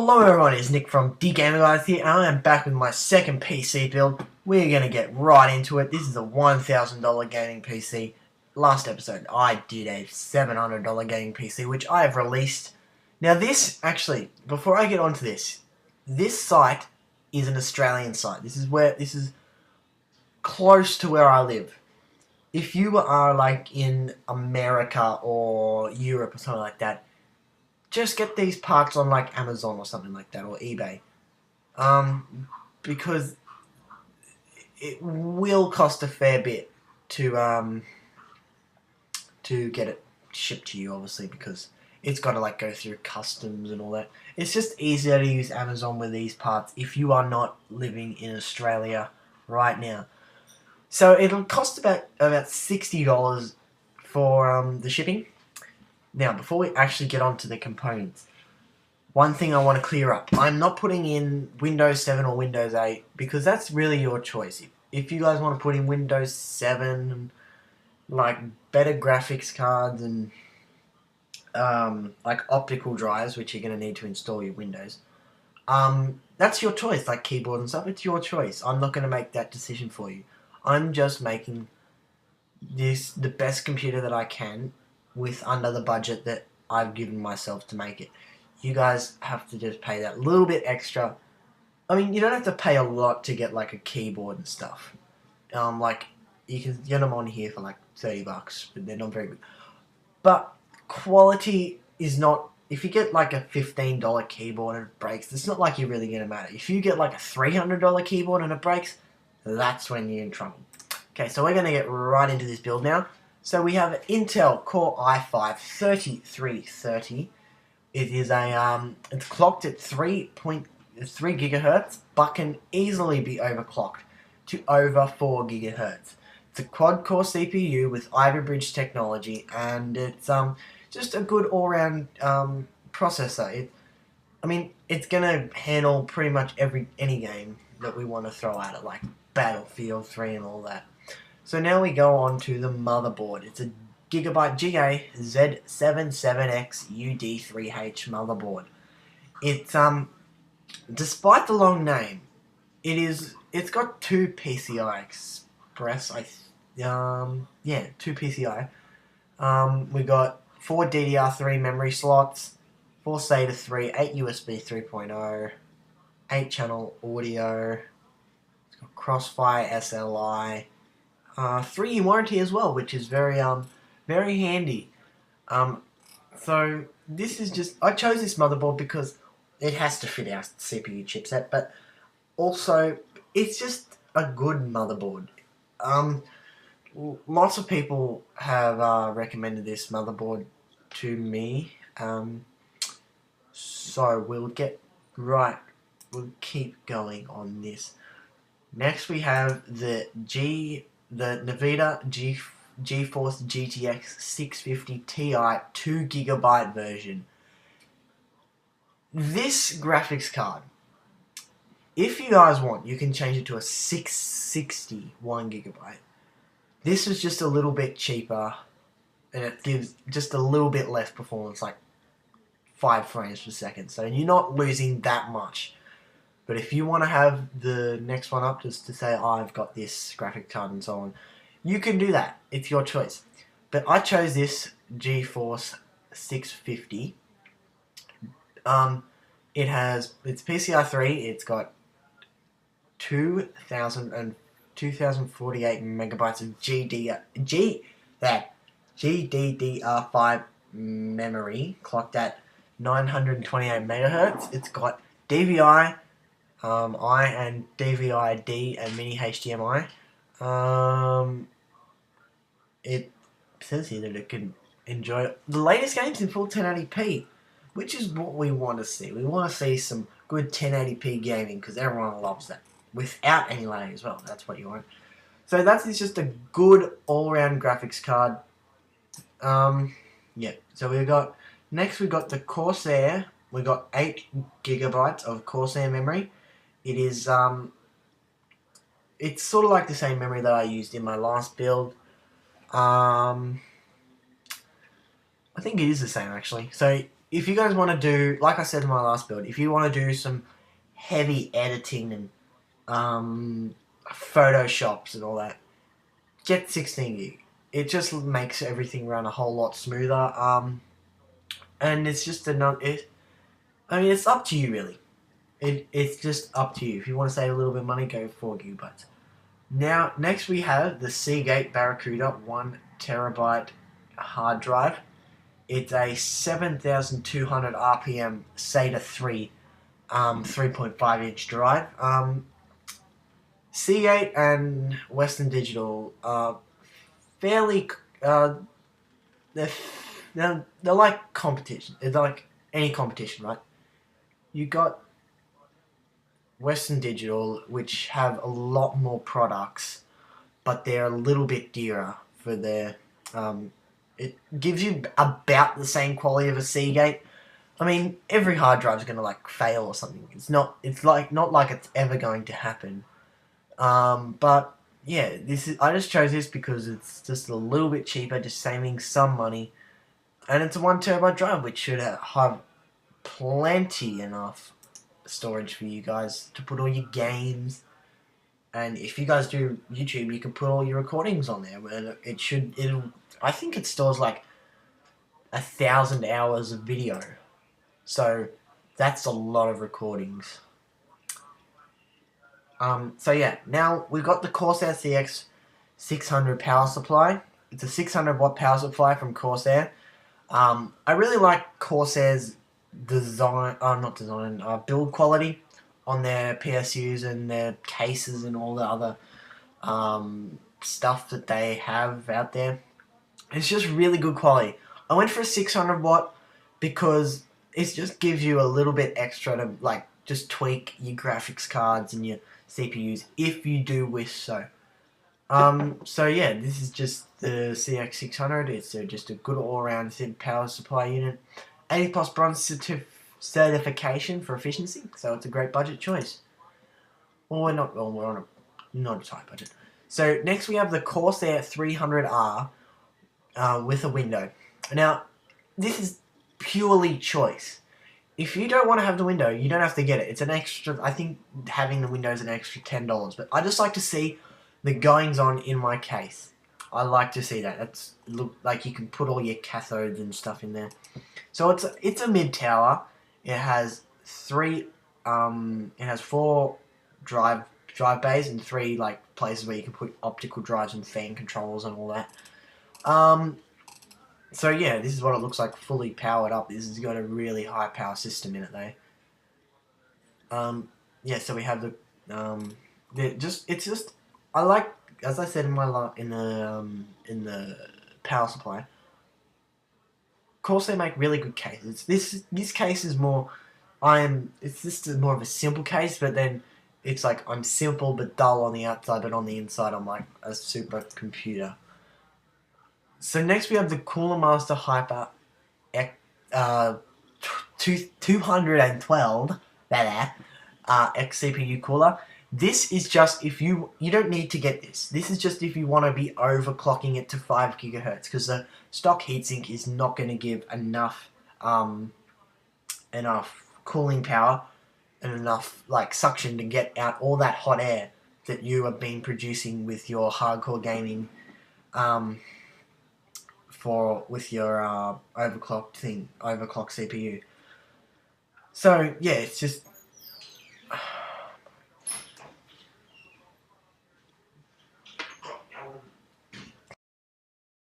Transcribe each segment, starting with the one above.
Hello everyone, it's Nick from DGamerGuys here, and I am back with my second PC build. We're going to get right into it. This is a $1,000 gaming PC. Last episode, I did a $700 gaming PC, which I have released. Now this, actually, before I get onto this site is an Australian site. This is close to where I live. If you are like in America or Europe or something like that, just get these parts on like Amazon or something like that, or eBay, because it will cost a fair bit to get it shipped to you, obviously, because it's got to like go through customs and all that. It's just easier to use Amazon with these parts if you are not living in Australia right now. So it'll cost about $60 for the shipping. Now, before we actually get onto the components, one thing I want to clear up. I'm not putting in Windows 7 or Windows 8 because that's really your choice. If you guys want to put in Windows 7, like better graphics cards and like optical drives, which you're going to need to install your Windows, that's your choice, like keyboard and stuff. It's your choice. I'm not going to make that decision for you. I'm just making this the best computer that I can with under the budget that I've given myself to make it. You guys have to just pay that little bit extra. I mean, you don't have to pay a lot to get like a keyboard and stuff. Like you can get them on here for like $30, but they're not very good. But quality is not. If you get like a $15 keyboard and it breaks, it's not like you're really gonna matter. If you get like a $300 keyboard and it breaks, that's when you're in trouble. Okay, so we're gonna get right into this build now. So we have an Intel Core i5-3330. It is it's clocked at 3.3 gigahertz, but can easily be overclocked to over 4 gigahertz. It's a quad-core CPU with Ivy Bridge technology, and it's just a good all-round processor. It's gonna handle pretty much any game that we want to throw at it, like Battlefield 3 and all that. So now we go on to the motherboard. It's a Gigabyte GA Z77X UD3H motherboard. It's despite the long name, it's got two PCI Express. Two PCI. We got 4 DDR3 memory slots, 4 SATA 3, 8 USB 3.0, 8 channel audio. It's got Crossfire SLI. 3-year warranty as well, which is very handy. So this is just, I chose this motherboard because it has to fit our CPU chipset, but also it's just a good motherboard. Lots of people have recommended this motherboard to me, so we'll keep going on this. Next we have the Nvidia GeForce GTX 650 Ti 2GB version. This graphics card, if you guys want, you can change it to a 660 1GB. This is just a little bit cheaper, and it gives just a little bit less performance, like 5 frames per second. So you're not losing that much. But if you want to have the next one up, just to say, oh, I've got this graphic card and so on, you can do that. It's your choice. But I chose this GeForce 650. It's PCI 3. It's got 2048 megabytes of GDDR5 memory, clocked at 928 megahertz. It's got DVI. I and DVI-D and mini HDMI. It says here that it can enjoy the latest games in full 1080p, which is what we want to see. We want to see some good 1080p gaming because everyone loves that, without any lag as well. That's what you want. So it's just a good all-round graphics card. Yeah. So we've got the Corsair. We got 8 gigabytes of Corsair memory. It is it's sort of like the same memory that I used in my last build. I think it is the same actually. So if you guys want to do, like I said in my last build, if you want to do some heavy editing and photoshops and all that, get 16 gig. It just makes everything run a whole lot smoother. And it's just another. I mean, it's up to you really. It's just up to you. If you want to save a little bit of money, go 4 gigabytes. Now, next we have the Seagate Barracuda 1 terabyte hard drive. It's a 7,200 RPM SATA 3 3.5 inch drive. Seagate and Western Digital are fairly they're, they're like competition. It's like any competition, right? You got Western Digital, which have a lot more products, but they're a little bit dearer for their. It gives you about the same quality of a Seagate. I mean, every hard drive is going to like fail or something. It's not. It's like not like it's ever going to happen. But yeah, this is. I just chose this because it's just a little bit cheaper, just saving some money, and it's a 1 terabyte drive, which should have plenty enough storage for you guys to put all your games. And if you guys do YouTube, you can put all your recordings on there. And I think it stores like 1,000 hours of video. So that's a lot of recordings. So yeah, now we've got the Corsair CX 600 power supply. It's a 600 watt power supply from Corsair. I really like Corsair's build quality on their PSUs and their cases and all the other stuff that they have out there. It's just really good quality. I went for a 600 watt because it just gives you a little bit extra to like just tweak your graphics cards and your CPUs if you do wish so. So yeah, this is just the CX600. It's just a good all-round power supply unit. 80 plus bronze certification for efficiency, so it's a great budget choice. Well, we're on not a tight budget. So next we have the Corsair 300R with a window. Now, this is purely choice. If you don't want to have the window, you don't have to get it. It's an extra. I think having the window is an extra $10. But I just like to see the goings on in my case. I like to see that. It's look like you can put all your cathodes and stuff in there. So it's a mid tower. It has four drive bays and 3 like places where you can put optical drives and fan controls and all that. So yeah, this is what it looks like fully powered up. This has got a really high power system in it though. Yeah, so we have it's just I like, as I said in the power supply. Of course, they make really good cases. This case is more. It's just more of a simple case, but then it's like I'm simple but dull on the outside, but on the inside I'm like a super computer. So next we have the Cooler Master Hyper 212 X CPU cooler. This is just if you don't need to get this. This is just if you want to be overclocking it to 5 gigahertz, because the stock heatsink is not going to give enough cooling power and enough like suction to get out all that hot air that you have been producing with your hardcore gaming with your overclock CPU. So yeah, it's just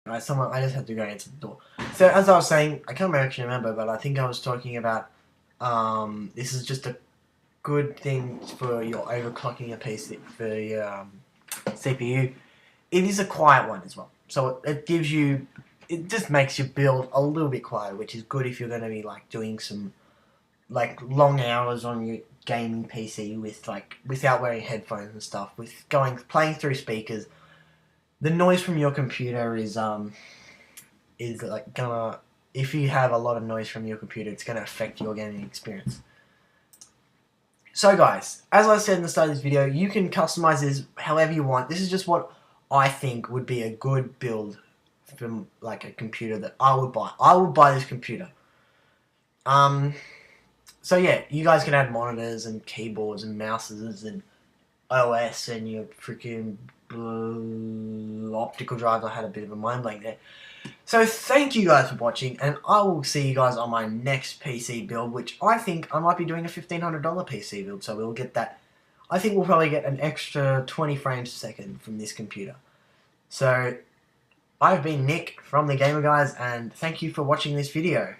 right, I just had to go answer the door. So as I was saying, I can't actually remember, but I think I was talking about this is just a good thing for your overclocking a PC for your CPU. It is a quiet one as well, so it just makes your build a little bit quieter, which is good if you're going to be like doing some like long hours on your gaming PC without wearing headphones and stuff, playing through speakers. The noise from your computer is like gonna, if you have a lot of noise from your computer, it's gonna affect your gaming experience. So guys, as I said in the start of this video, you can customize this however you want. This is just what I think would be a good build from like a computer that I would buy. I would buy this computer. So yeah, you guys can add monitors and keyboards and mouses and OS and your freaking optical drives. I had a bit of a mind blank there. So thank you guys for watching, and I will see you guys on my next PC build, which I think I might be doing a $1,500 PC build, so we'll get that. I think we'll probably get an extra 20 frames a second from this computer. So I've been Nick from the Gamer Guys, and thank you for watching this video.